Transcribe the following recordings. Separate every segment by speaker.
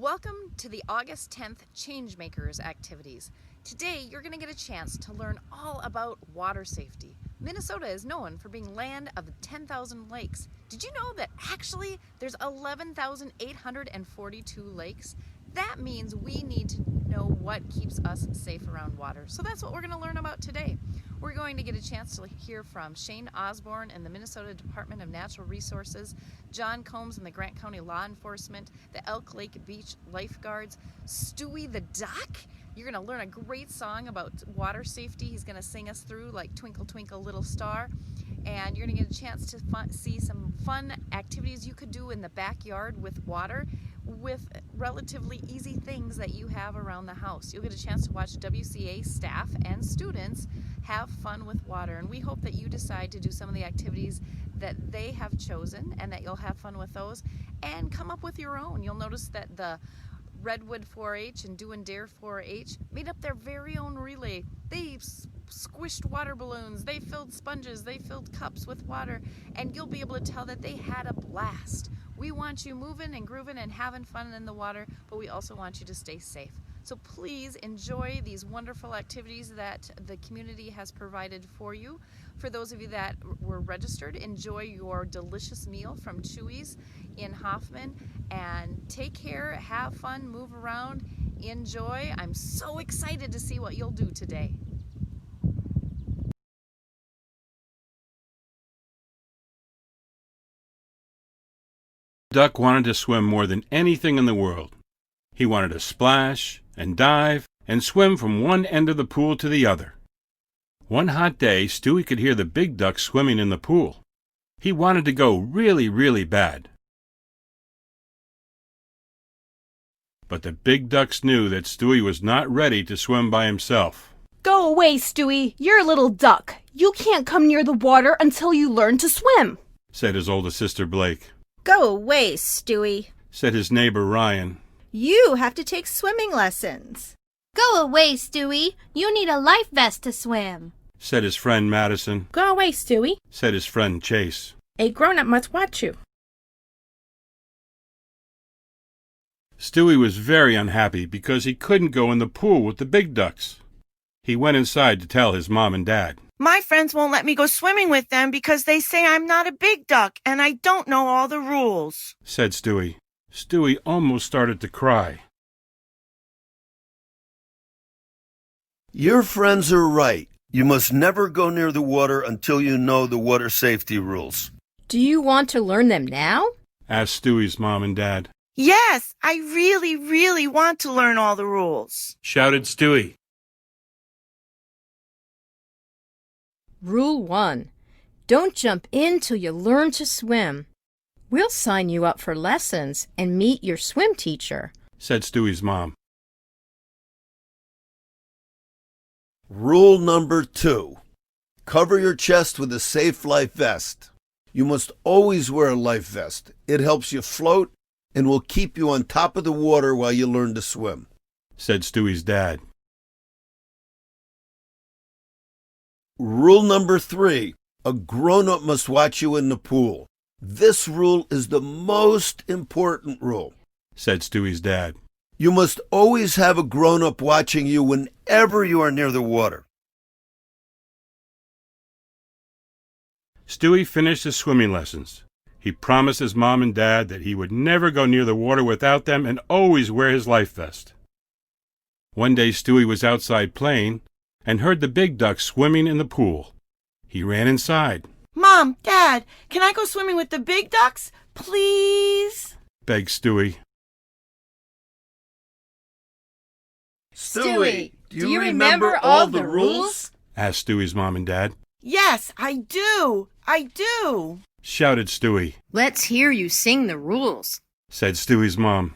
Speaker 1: Welcome to the August 10th Changemakers activities. Today you're going to get a chance to learn all about water safety. Minnesota is known for being land of 10,000 lakes. Did you know that actually there's 11,842 lakes? That means we need to know what keeps us safe around water. So that's what we're going to learn about today. We're going to get a chance to hear from Shane Osborne in the Minnesota Department of Natural Resources, John Combs in the Grant County Law Enforcement, the Elk Lake Beach Lifeguards, Stewie the Duck. You're going to learn a great song about water safety. He's going to sing us through like Twinkle Twinkle Little Star. And you're going to get a chance to see some fun activities you could do in the backyard with water with relatively easy things that you have around the house. You'll get a chance to watch WCA staff and students have fun with water, and we hope that you decide to do some of the activities that they have chosen and that you'll have fun with those and come up with your own. You'll notice that the Redwood 4-H and Do and Dare 4-H made up their very own relay. They squished water balloons, they filled sponges, they filled cups with water, and you'll be able to tell that they had a blast. We want you moving and grooving and having fun in the water, but we also want you to stay safe. So please enjoy these wonderful activities that the community has provided for you. For those of you that were registered, enjoy your delicious meal from Chewy's in Hoffman, and take care, have fun, move around, enjoy. I'm so excited to see what you'll do today.
Speaker 2: Duck wanted to swim more than anything in the world. He wanted to splash and dive and swim from one end of the pool to the other. One hot day, Stewie could hear the big duck swimming in the pool. He wanted to go really, really bad. But the big ducks knew that Stewie was not ready to swim by himself.
Speaker 3: Go away, Stewie. You're a little duck. You can't come near the water until you learn to swim,
Speaker 2: said his oldest sister Blake.
Speaker 4: Go away, Stewie,
Speaker 2: said his neighbor Ryan.
Speaker 4: You have to take swimming lessons.
Speaker 5: Go away, Stewie. You need a life vest to swim,
Speaker 2: said his friend Madison.
Speaker 6: Go away, Stewie,
Speaker 2: said his friend Chase.
Speaker 6: A grown-up must watch you.
Speaker 2: Stewie was very unhappy because he couldn't go in the pool with the big ducks. He went inside to tell his mom and dad.
Speaker 7: My friends won't let me go swimming with them because they say I'm not a big duck and I don't know all the rules,
Speaker 2: said Stewie. Stewie almost started to cry.
Speaker 8: Your friends are right. You must never go near the water until you know the water safety rules.
Speaker 3: Do you want to learn them now?
Speaker 2: asked Stewie's mom and dad.
Speaker 7: Yes, I really, really want to learn all the rules,
Speaker 2: shouted Stewie.
Speaker 3: Rule 1. Don't jump in till you learn to swim. We'll sign you up for lessons and meet your swim teacher,
Speaker 2: said Stewie's mom.
Speaker 8: Rule number 2. Cover your chest with a safe life vest. You must always wear a life vest. It helps you float and will keep you on top of the water while you learn to swim,
Speaker 2: said Stewie's dad.
Speaker 8: Rule number 3. A grown-up must watch you in the pool. This rule is the most important rule,
Speaker 2: said Stewie's dad.
Speaker 8: You must always have a grown-up watching you whenever you are near the water.
Speaker 2: Stewie finished his swimming lessons. He promised his mom and dad that he would never go near the water without them and always wear his life vest. One day Stewie was outside playing and heard the big duck swimming in the pool. He ran inside.
Speaker 7: Mom, Dad, can I go swimming with the big ducks, please?
Speaker 2: begged Stewie.
Speaker 8: Stewie, do you remember all the rules?
Speaker 2: asked Stewie's mom and dad.
Speaker 7: Yes, I do. I do,
Speaker 2: shouted Stewie.
Speaker 5: Let's hear you sing the rules,
Speaker 2: said Stewie's mom.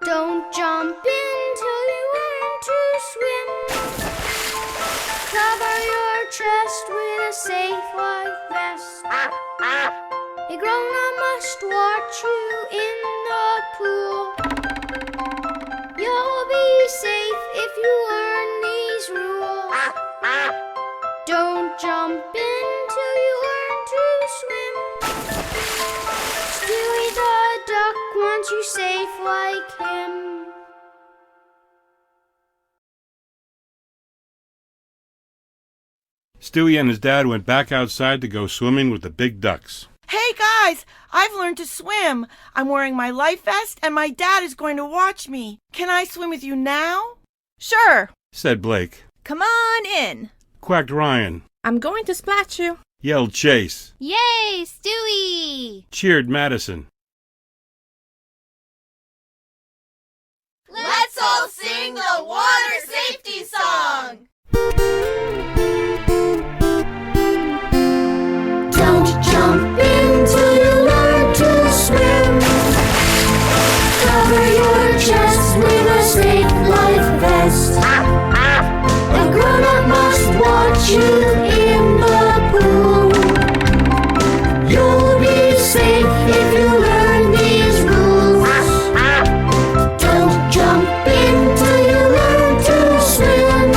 Speaker 5: Don't jump in till you learn to swim. Cover your chest with a safe life vest. A grown-up must watch you in the pool. You'll be safe if you learn these rules. Don't jump in till you learn to swim.
Speaker 2: Stewie and his dad went back outside to go swimming with the big ducks.
Speaker 7: Hey guys, I've learned to swim. I'm wearing my life vest and my dad is going to watch me. Can I swim with you now?
Speaker 4: Sure.
Speaker 2: Said Blake.
Speaker 4: Come on in.
Speaker 2: Quacked Ryan.
Speaker 6: I'm going to splash you.
Speaker 2: Yelled Chase.
Speaker 5: Yay, Stewie!
Speaker 2: Cheered Madison.
Speaker 4: Let's all sing the water safety song.
Speaker 5: Don't jump in till you learn to swim. Cover your chest with a safe life vest. A grown-up must watch you in the pool. You'll be safe if you learn these rules. Don't jump in till you learn to swim.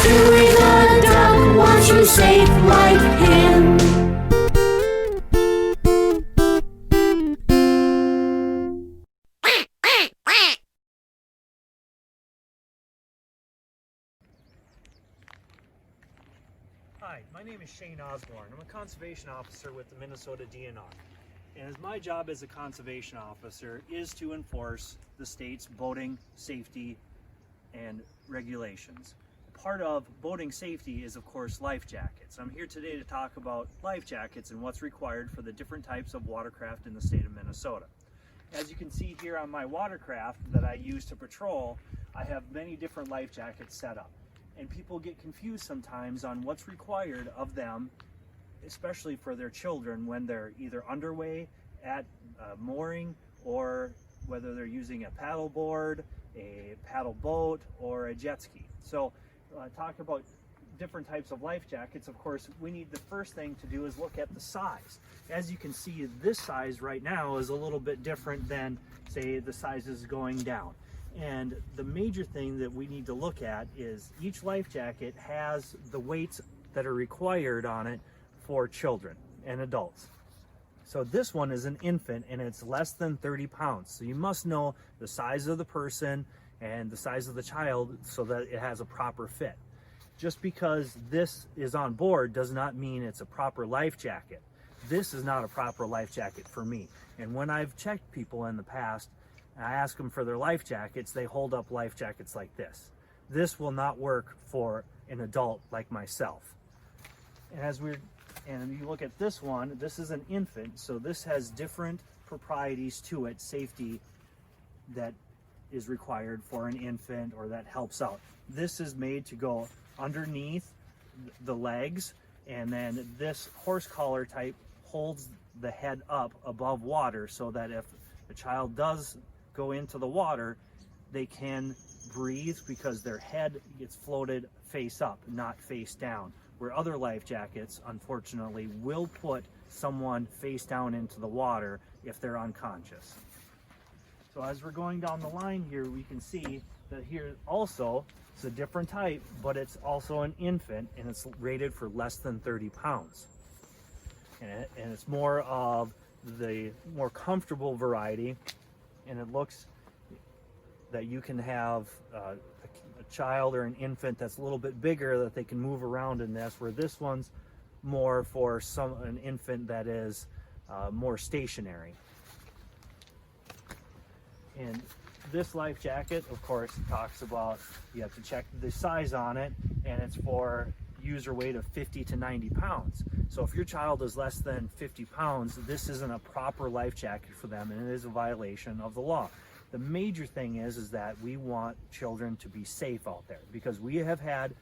Speaker 5: Stewie the duck wants you safe like him.
Speaker 9: Hi, my name is Shane Osborne. I'm a conservation officer with the Minnesota DNR. And as my job as a conservation officer is to enforce the state's boating safety and regulations. Part of boating safety is, of course, life jackets. I'm here today to talk about life jackets and what's required for the different types of watercraft in the state of Minnesota. As you can see here on my watercraft that I use to patrol, I have many different life jackets set up. And people get confused sometimes on what's required of them, especially for their children when they're either underway at mooring, or whether they're using a paddle board, a paddle boat, or a jet ski. So talk about different types of life jackets. Of course, we need, the first thing to do is look at the size. As you can see, this size right now is a little bit different than, say, the sizes going down. And the major thing that we need to look at is each life jacket has the weights that are required on it for children and adults. So this one is an infant and it's less than 30 pounds. So you must know the size of the person and the size of the child so that it has a proper fit. Just because this is on board does not mean it's a proper life jacket. This is not a proper life jacket for me. And when I've checked people in the past, and I ask them for their life jackets, they hold up life jackets like this. This will not work for an adult like myself. And you look at this one, this is an infant, so this has different proprieties to it, safety that is required for an infant or that helps out. This is made to go underneath the legs, and then this horse collar type holds the head up above water so that if the child does go into the water, they can breathe because their head gets floated face up, not face down. Where other life jackets, unfortunately, will put someone face down into the water if they're unconscious. So as we're going down the line here, we can see that here also, it's a different type, but it's also an infant and it's rated for less than 30 pounds. And it's more of the more comfortable variety. And it looks that you can have a child or an infant that's a little bit bigger that they can move around in this, where this one's more for an infant that is more stationary. And this life jacket, of course, talks about you have to check the size on it, and it's for user weight of 50 to 90 pounds. So if your child is less than 50 pounds, this isn't a proper life jacket for them, and it is a violation of the law. The major thing is that we want children to be safe out there, because we have had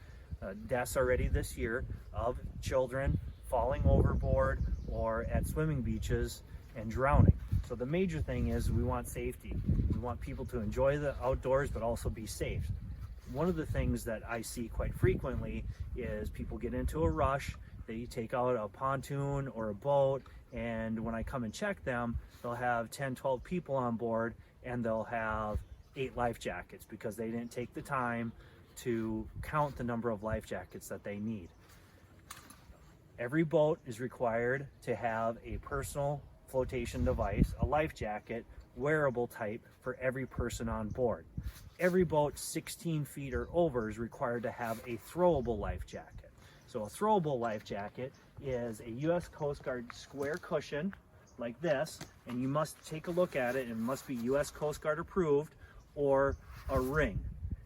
Speaker 9: deaths already this year of children falling overboard or at swimming beaches and drowning. So the major thing is we want safety. We want people to enjoy the outdoors but also be safe. One of the things that I see quite frequently is people get into a rush, they take out a pontoon or a boat, and when I come and check them, they'll have 10, 12 people on board and they'll have 8 life jackets because they didn't take the time to count the number of life jackets that they need. Every boat is required to have a personal flotation device, a life jacket, wearable type for every person on board. Every boat 16 feet or over is required to have a throwable life jacket. So a throwable life jacket is a U.S. Coast Guard square cushion like this, and you must take a look at it, and it must be U.S. Coast Guard approved, or a ring.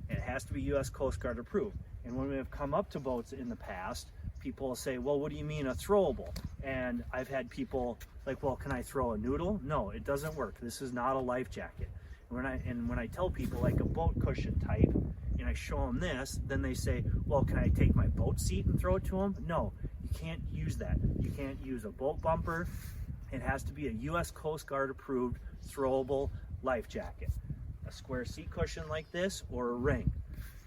Speaker 9: It has to be U.S. Coast Guard approved. And when we have come up to boats in the past, people will say, well, what do you mean a throwable? And I've had people like, well, can I throw a noodle? No, it doesn't work. This is not a life jacket. And when I tell people like a boat cushion type, and I show them this, then they say, well, can I take my boat seat and throw it to them? No, you can't use that. You can't use a boat bumper. It has to be a U.S. Coast Guard approved throwable life jacket. A square seat cushion like this, or a ring.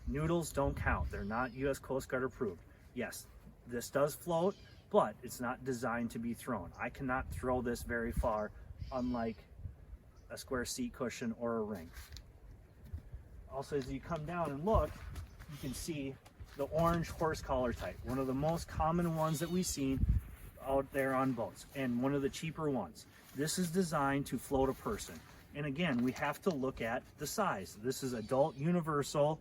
Speaker 9: Noodles don't count. They're not U.S. Coast Guard approved. Yes, this does float, but it's not designed to be thrown. I cannot throw this very far, unlike a square seat cushion or a ring. Also, as you come down and look, you can see the orange horse collar type, one of the most common ones that we've seen out there on boats, and one of the cheaper ones. This is designed to float a person. And again, we have to look at the size. This is adult universal,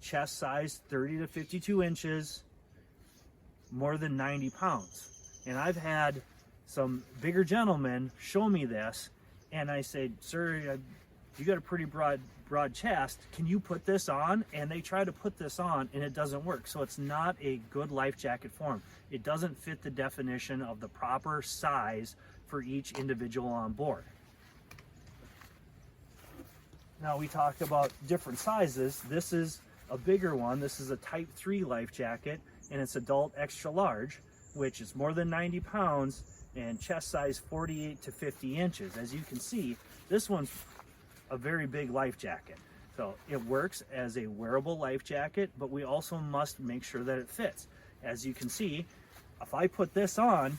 Speaker 9: chest size 30 to 52 inches, more than 90 pounds. And I've had some bigger gentlemen show me this, and I said, sir, you got a pretty broad chest, can you put this on? And they try to put this on, and it doesn't work. So it's not a good life jacket form. It doesn't fit the definition of the proper size for each individual on board. Now, we talked about different sizes. This is a bigger one. This is a type 3 life jacket, and it's adult extra large, which is more than 90 pounds and chest size 48 to 50 inches. As you can see, this one's a very big life jacket. So it works as a wearable life jacket, but we also must make sure that it fits. As you can see, if I put this on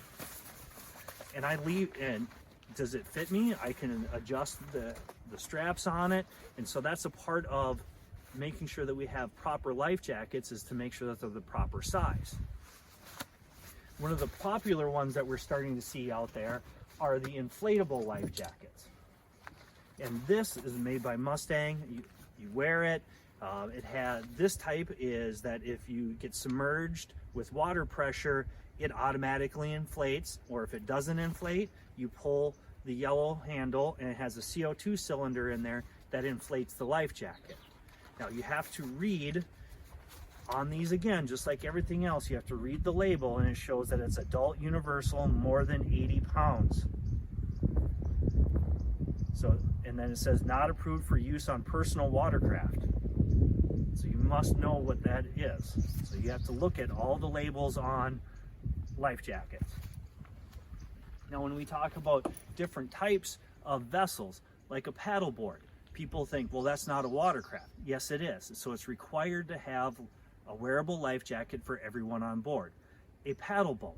Speaker 9: and I leave, and does it fit me? I can adjust the straps on it. And so that's a part of making sure that we have proper life jackets, is to make sure that they're the proper size. One of the popular ones that we're starting to see out there are the inflatable life jackets. And this is made by Mustang. You wear it. This type is that if you get submerged with water pressure, it automatically inflates, or if it doesn't inflate, you pull the yellow handle and it has a CO2 cylinder in there that inflates the life jacket. Now you have to read on these, again, just like everything else, you have to read the label, and it shows that it's adult universal, more than 80 pounds. So, and then it says not approved for use on personal watercraft. So you must know what that is. So you have to look at all the labels on life jackets. Now, when we talk about different types of vessels, like a paddleboard, people think, well, that's not a watercraft. Yes, it is. So it's required to have a wearable life jacket for everyone on board. A paddle boat,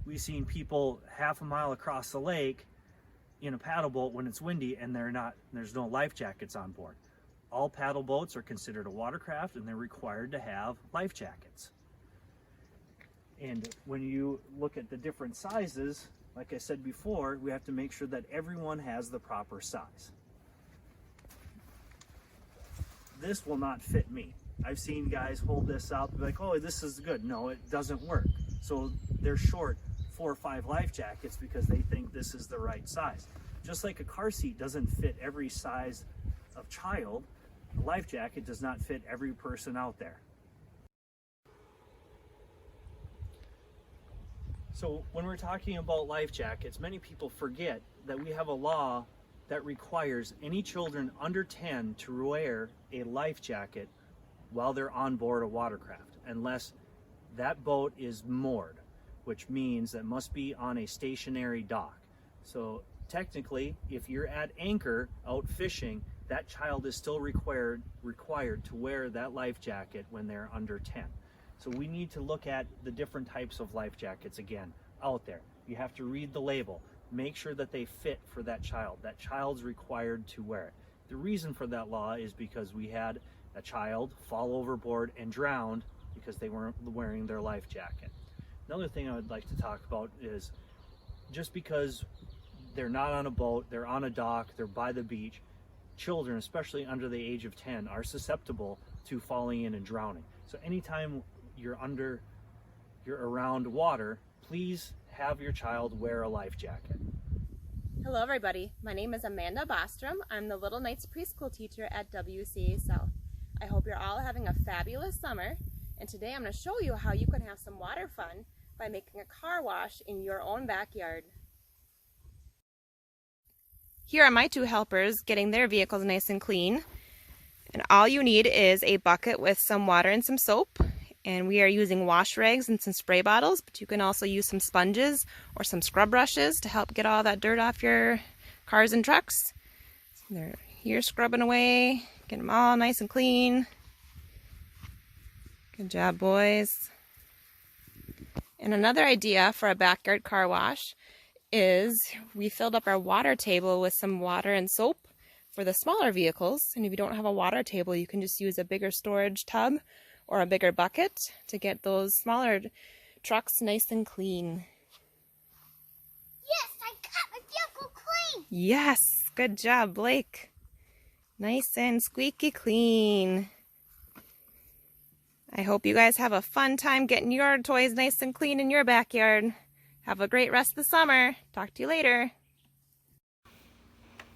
Speaker 9: we've seen people half a mile across the lake in a paddle boat when it's windy, and there's no life jackets on board. All paddle boats are considered a watercraft, and they're required to have life jackets. And when you look at the different sizes, like I said before, we have to make sure that everyone has the proper size. This will not fit me. I've seen guys hold this up and be like, oh, this is good. No, it doesn't work. So they're short 4 or 5 life jackets because they think this is the right size. Just like a car seat doesn't fit every size of child, a life jacket does not fit every person out there. So when we're talking about life jackets, many people forget that we have a law that requires any children under 10 to wear a life jacket while they're on board a watercraft, unless that boat is moored, which means that must be on a stationary dock. So technically, if you're at anchor out fishing, that child is still required to wear that life jacket when they're under 10. So we need to look at the different types of life jackets again out there. You have to read the label, make sure that they fit for that child. That child's required to wear it. The reason for that law is because we had a child fall overboard and drowned because they weren't wearing their life jacket. Another thing I would like to talk about is, just because they're not on a boat, they're on a dock, they're by the beach, children, especially under the age of 10, are susceptible to falling in and drowning. So anytime you're under you're around water, please have your child wear a life jacket.
Speaker 10: Hello everybody, my name is Amanda Bostrom. I'm the Little Knights preschool teacher at WCA South. I hope you're all having a fabulous summer, and today I'm going to show you how you can have some water fun by making a car wash in your own backyard. Here are my two helpers getting their vehicles nice and clean. And all you need is a bucket with some water and some soap. And we are using wash rags and some spray bottles, but you can also use some sponges or some scrub brushes to help get all that dirt off your cars and trucks. They're here scrubbing away, getting them all nice and clean. Good job, boys. And another idea for a backyard car wash is we filled up our water table with some water and soap for the smaller vehicles. And if you don't have a water table, you can just use a bigger storage tub or a bigger bucket to get those smaller trucks nice and clean.
Speaker 5: Yes, I got my vehicle clean.
Speaker 10: Yes, good job, Blake. Nice and squeaky clean. I hope you guys have a fun time getting your toys nice and clean in your backyard. Have a great rest of the summer. Talk to you later.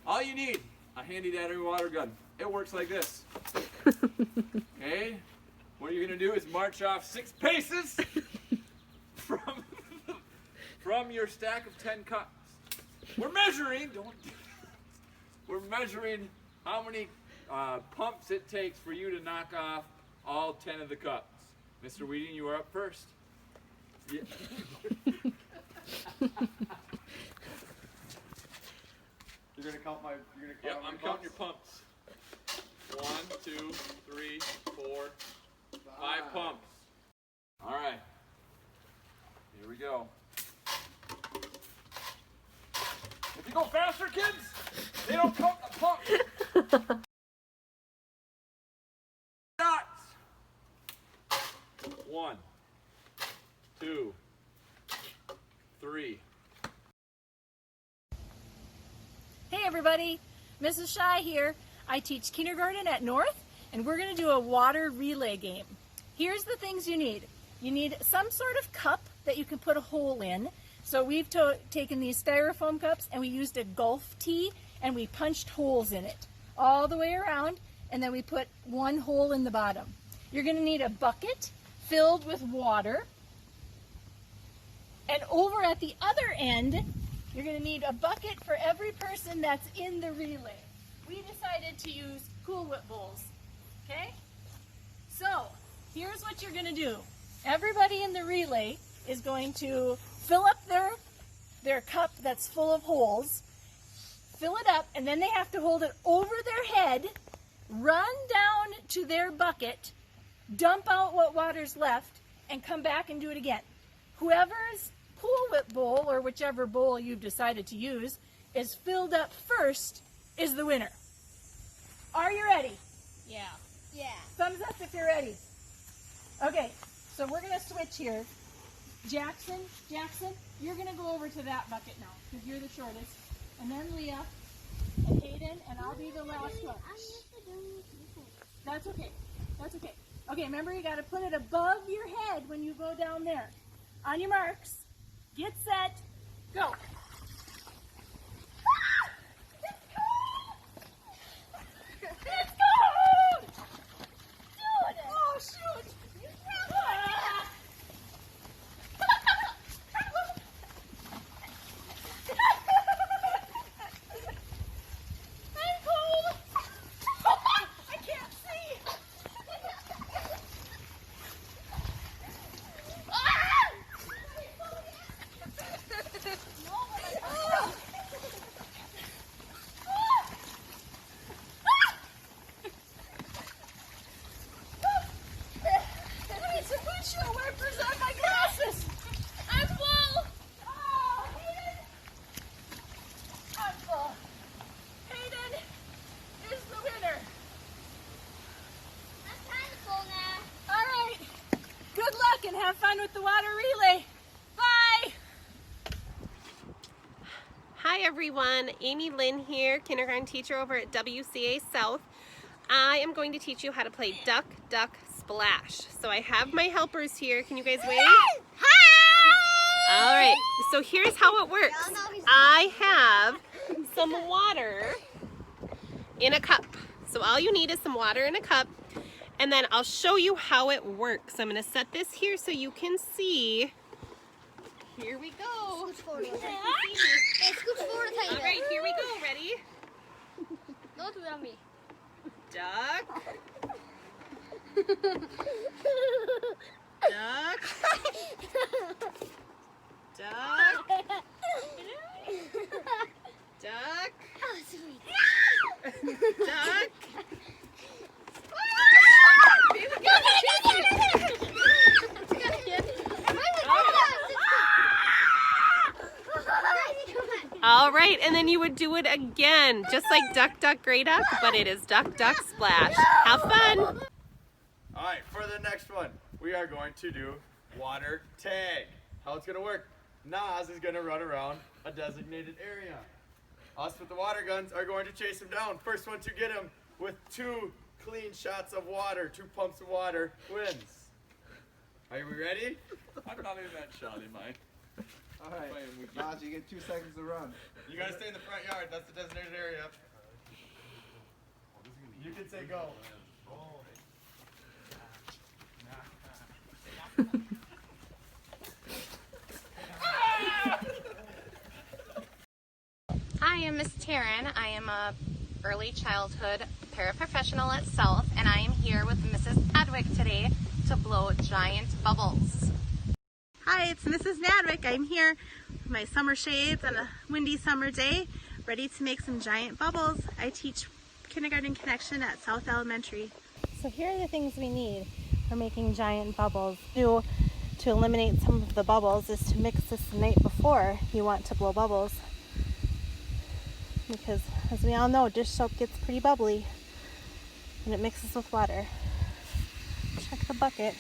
Speaker 11: All you need, a handy dandy water gun. It works like this. Okay? What you're gonna do is march off 6 paces from your stack of 10 cups. We're measuring how many pumps it takes for you to knock off all 10 of the cups. Mr. Whedon, you are up first. Yeah.
Speaker 12: You're gonna count my.
Speaker 11: Yep, I'm counting your pumps. 1, 2, 3, 4, 5 pumps. All right. Here we go. If you go faster, kids, they don't count the pumps. Dots. 1, 2, 3.
Speaker 13: Hey everybody, Mrs. Shy here. I teach kindergarten at North, and we're going to do a water relay game. Here's the things you need. You need some sort of cup that you can put a hole in. So we've taken these styrofoam cups and we used a golf tee and we punched holes in it all the way around, and then we put one hole in the bottom. You're going to need a bucket filled with water, and over at the other end you're going to need a bucket for every person that's in the relay. We decided to use Cool Whip bowls, okay? So, here's what you're going to do. Everybody in the relay is going to fill up their cup that's full of holes, fill it up, and then they have to hold it over their head, run down to their bucket, dump out what water's left, and come back and do it again. Whoever's Cool Whip bowl, or whichever bowl you've decided to use, is filled up first is the winner. Are you ready?
Speaker 5: Yeah. Yeah.
Speaker 13: Thumbs up if you're ready. Okay, so we're going to switch here. Jackson, you're going to go over to that bucket now because you're the shortest. And then Leah and Hayden, and I'll be the last one. That's okay. That's okay. Okay, remember you got to put it above your head when you go down there. On your marks. Get set, go. It's cold! Dude! Oh, shoot! You I'm cold! I can't see! And have fun with the water relay. Bye!
Speaker 14: Hi everyone, Amy Lynn here, kindergarten teacher over at WCA South. I am going to teach you how to play duck, duck, splash. So I have my helpers here. Can you guys wave? Hi! All right, so here's how it works. I have some water in a cup. So all you need is some water in a cup, and then I'll show you how it works. I'm gonna set this here so you can see. Here we go. All right, here we go. Ready?
Speaker 5: Don't do it on me.
Speaker 14: Duck. Duck. Duck. Duck.
Speaker 5: Oh, sweet.
Speaker 14: Duck. All right, and then you would do it again, just like duck, duck, gray duck, but it is duck, duck, splash. Have fun.
Speaker 12: All right, for the next one, we are going to do water tag. How it's going to work. Nas is going to run around a designated area. Us with the water guns are going to chase him down. First one to get him with 2 clean shots of water, 2 pumps of water, wins. Are we ready?
Speaker 11: I'm not even that shoddy, Mike.
Speaker 12: All right, Nas, you get 2 seconds to run. You got to stay in the front yard. That's the designated area. You can say go.
Speaker 10: Hi, I'm Miss Taryn. I am a early childhood paraprofessional at South, and I am here with Mrs. Adwick today to blow giant bubbles.
Speaker 6: Hi, it's Mrs. Nadwick. I'm here with my summer shades on a windy summer day, ready to make some giant bubbles. I teach Kindergarten Connection at South Elementary. So here are the things we need for making giant bubbles. To eliminate some of the bubbles is to mix this the night before you want to blow bubbles. Because as we all know, dish soap gets pretty bubbly when it mixes with water. Check the bucket.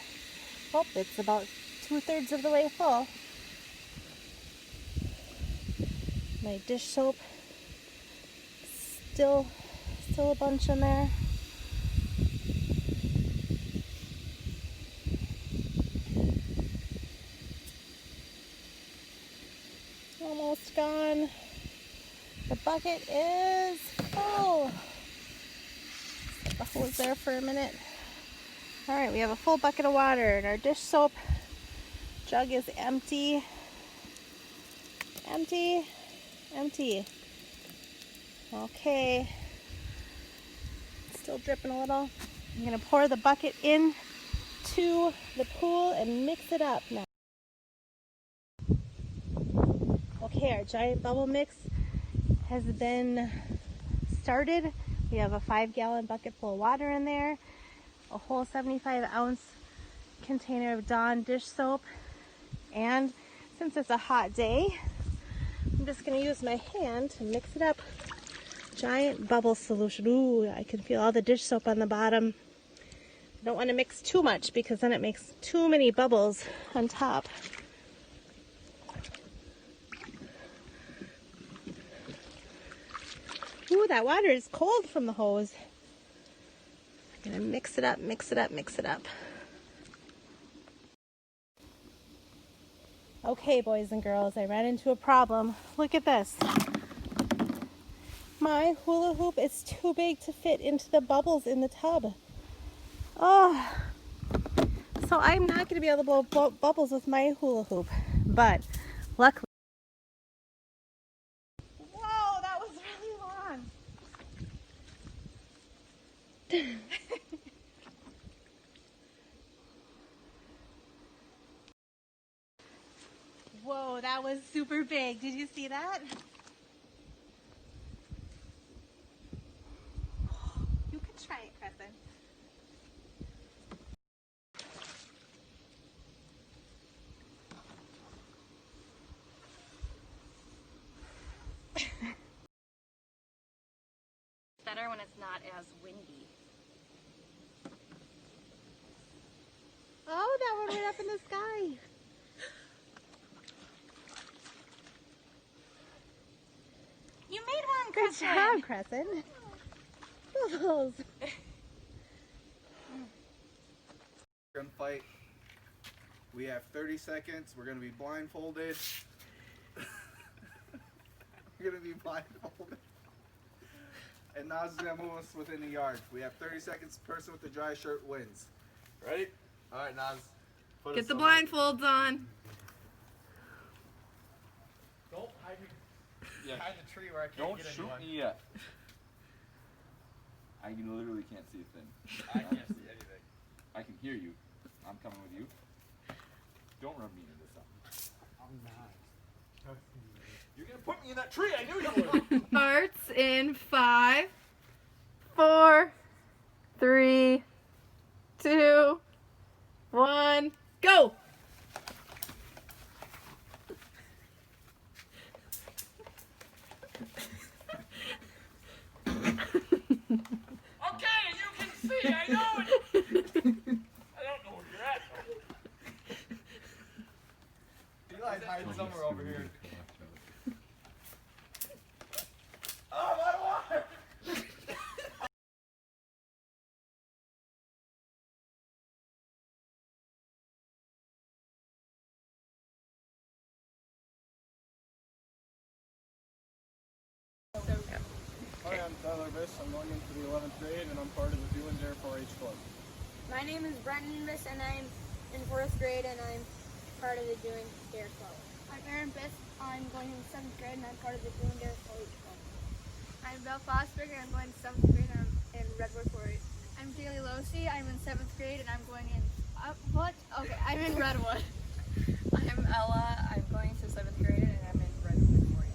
Speaker 6: Oh, it's about 2/3 of the way full. My dish soap, still a bunch in there. Almost gone. The bucket is full. Set the hose there for a minute. All right, we have a full bucket of water, and our dish soap jug is empty. Empty. Empty. Okay. Still dripping a little. I'm gonna pour the bucket into the pool and mix it up now. Okay, our giant bubble mix has been started. We have a 5-gallon bucket full of water in there, a whole 75-ounce container of Dawn dish soap, and since it's a hot day, I'm just going to use my hand to mix it up. Giant bubble solution. Ooh, I can feel all the dish soap on the bottom. I don't want to mix too much because then it makes too many bubbles on top. Ooh, that water is cold from the hose. I'm going to mix it up, mix it up, mix it up. Okay, boys and girls, I ran into a problem. Look at this. My hula hoop is too big to fit into the bubbles in the tub. Oh, so I'm not going to be able to blow bubbles with my hula hoop. But luckily, whoa, that was really long. Whoa, that was super big. Did you see that? You could try it, Crescent.
Speaker 10: Better when it's not as windy.
Speaker 6: Oh, that one went up in the sky.
Speaker 10: You made one,
Speaker 6: Good
Speaker 10: Crescent.
Speaker 6: job, Crescent. Bubbles.
Speaker 12: Gunfight. We have 30 seconds. We're going to be blindfolded. We're going to be blindfolded. And Nas is going to move us within the yard. We have 30 seconds. Person with the dry shirt wins. Ready? All right, Nas.
Speaker 15: Get the blindfolds on.
Speaker 12: Don't hide me.
Speaker 11: Yeah.
Speaker 12: Behind the tree where I can't
Speaker 11: Don't
Speaker 12: get
Speaker 11: shoot
Speaker 12: anyone.
Speaker 11: me yet. I literally can't see a thing.
Speaker 12: I can't see anything.
Speaker 11: I can hear you. I'm coming with you. Don't run me into something.
Speaker 12: I'm not.
Speaker 11: You're gonna put me in that tree. I knew you would.
Speaker 15: Starts in 5, 4, 3, 2, 1, go!
Speaker 11: Okay, you can see. I know it. I don't know where you're at.
Speaker 12: Eli's hiding somewhere over here.
Speaker 11: Oh, my water!
Speaker 16: Hi, I'm Tyler Biss. I'm going into the 11th grade and I'm part of the Doing Dare 4-H Club.
Speaker 17: My name is Brendan Biss and I'm in 4th grade and I'm part of the Doing Dare Club. I'm Aaron Biss. I'm going in 7th grade and I'm part of the Doing Dare 4-H Club. I'm Belle Fosberger and I'm going to 7th grade and I'm in Redwood 4-H. I'm Kaylee Losey. I'm in 7th grade and I'm going in... what? Okay, I'm in Redwood.
Speaker 18: I'm Ella. I'm going to 7th grade and I'm in Redwood 4-H.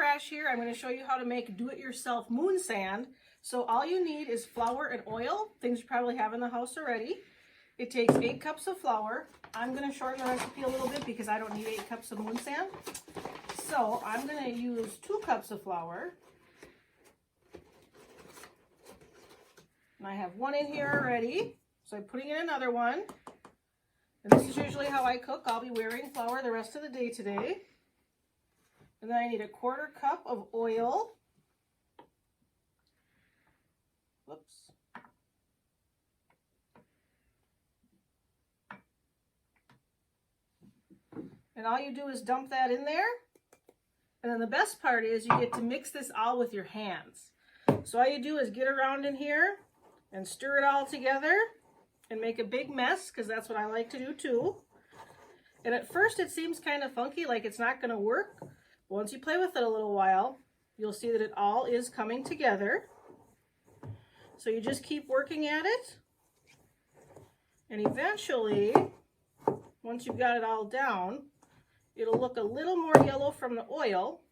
Speaker 19: crash here, I'm going to show you how to make do-it-yourself moon sand. So all you need is flour and oil, things you probably have in the house already. It takes 8 cups of flour. I'm going to shorten the recipe a little bit because I don't need 8 cups of moon sand. So I'm going to use 2 cups of flour. And I have 1 in here already, so I'm putting in another one. And this is usually how I cook. I'll be wearing flour the rest of the day today. And then I need a 1/4 cup of oil. Whoops. And all you do is dump that in there. And then the best part is you get to mix this all with your hands. So all you do is get around in here and stir it all together and make a big mess, because that's what I like to do too. And at first it seems kind of funky, like it's not going to work. But once you play with it a little while, you'll see that it all is coming together. So you just keep working at it. And eventually, once you've got it all down, it'll look a little more yellow from the oil,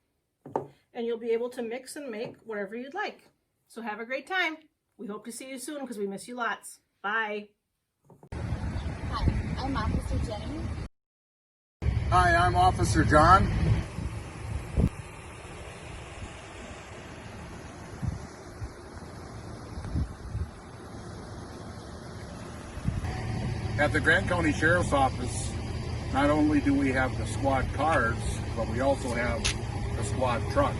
Speaker 19: and you'll be able to mix and make whatever you'd like. So have a great time. We hope to see you soon because we miss you lots. Bye.
Speaker 17: Hi, I'm Officer Jenny.
Speaker 20: Hi, I'm Officer John. At the Grant County Sheriff's Office, not only do we have the squad cars, but we also have the squad truck.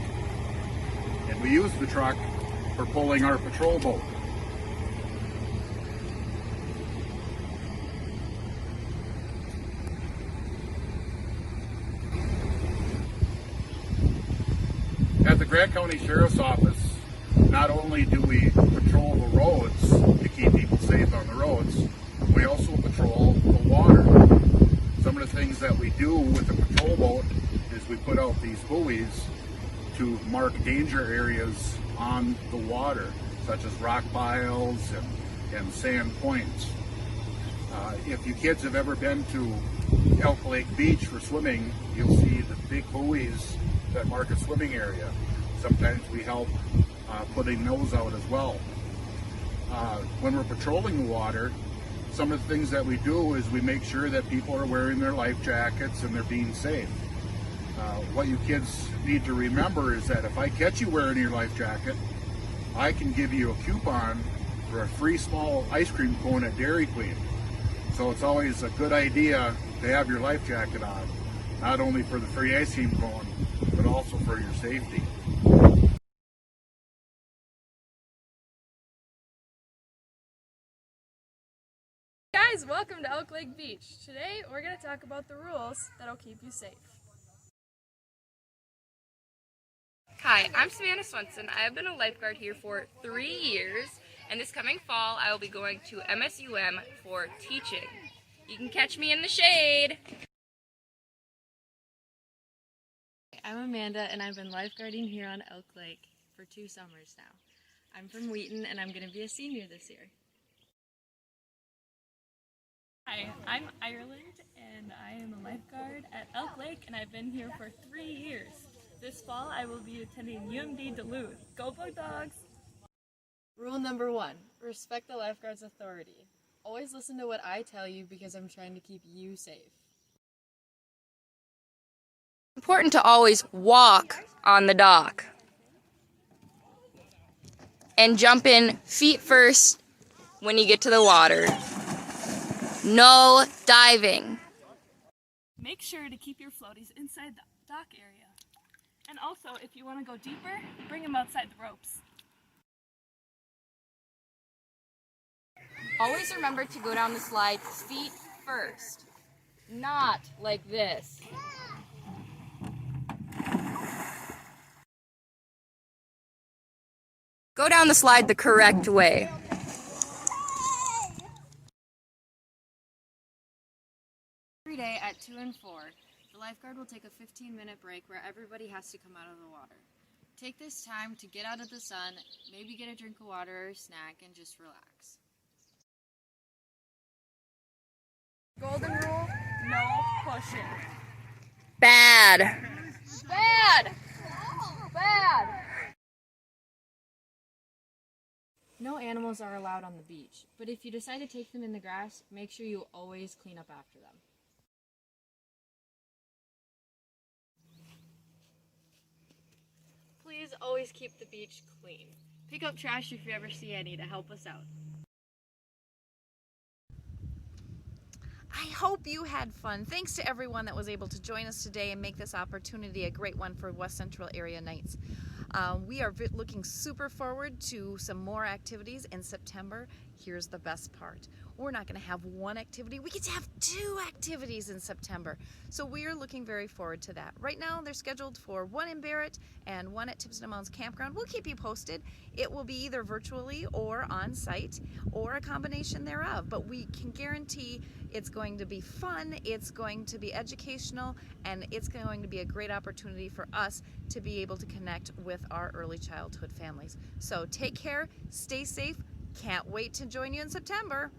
Speaker 20: And we use the truck for pulling our patrol boat. At the Grant County Sheriff's Office, not only do we patrol the roads to keep people safe on the roads, we also patrol the water. Some of the things that we do with the patrol boat is we put out these buoys to mark danger areas on the water, such as rock piles and sand points. If you kids have ever been to Elk Lake Beach for swimming, you'll see the big buoys that mark a swimming area. Sometimes we help putting those out as well. When we're patrolling the water, some of the things that we do is we make sure that people are wearing their life jackets and they're being safe. What you kids need to remember is that if I catch you wearing your life jacket, I can give you a coupon for a free small ice cream cone at Dairy Queen. So it's always a good idea to have your life jacket on, not only for the free ice cream cone, but also for your safety.
Speaker 18: Guys, welcome to Elk Lake Beach. Today we're going to talk about the rules that'll keep you safe.
Speaker 21: Hi, I'm Savannah Swenson. I have been a lifeguard here for 3 years, and this coming fall I will be going to MSUM for teaching. You can catch me in the shade.
Speaker 22: I'm Amanda, and I've been lifeguarding here on Elk Lake for 2 summers now. I'm from Wheaton, and I'm going to be a senior this year.
Speaker 23: Hi, I'm Ireland, and I am a lifeguard at Elk Lake, and I've been here for 3 years. This fall, I will be attending UMD Duluth. Go Bulldogs!
Speaker 22: Rule number 1, respect the lifeguard's authority. Always listen to what I tell you because I'm trying to keep you safe.
Speaker 21: Important to always walk on the dock. And jump in feet first when you get to the water. No diving.
Speaker 23: Make sure to keep your floaties inside the dock area. And also, if you want to go deeper, bring them outside the ropes.
Speaker 21: Always remember to go down the slide feet first. Not like this. Go down the slide the correct way.
Speaker 22: Every day at 2 and 4, the lifeguard will take a 15-minute break where everybody has to come out of the water. Take this time to get out of the sun, maybe get a drink of water or a snack, and just relax.
Speaker 23: Golden rule, no pushing.
Speaker 21: Bad.
Speaker 23: Bad!
Speaker 22: No animals are allowed on the beach, but if you decide to take them in the grass, make sure you always clean up after them. Please always keep the beach clean. Pick up trash if you ever see any to help us out.
Speaker 1: I hope you had fun. Thanks to everyone that was able to join us today and make this opportunity a great one for West Central Area Nights. We are looking super forward to some more activities in September. Here's the best part. We're not going to have one activity. We get to have 2 activities in September. So we are looking very forward to that. Right now they're scheduled for one in Barrett and one at Tipston Mounds Campground. We'll keep you posted. It will be either virtually or on site or a combination thereof. But we can guarantee it's going to be fun, it's going to be educational, and it's going to be a great opportunity for us to be able to connect with our early childhood families. So take care, stay safe. Can't wait to join you in September.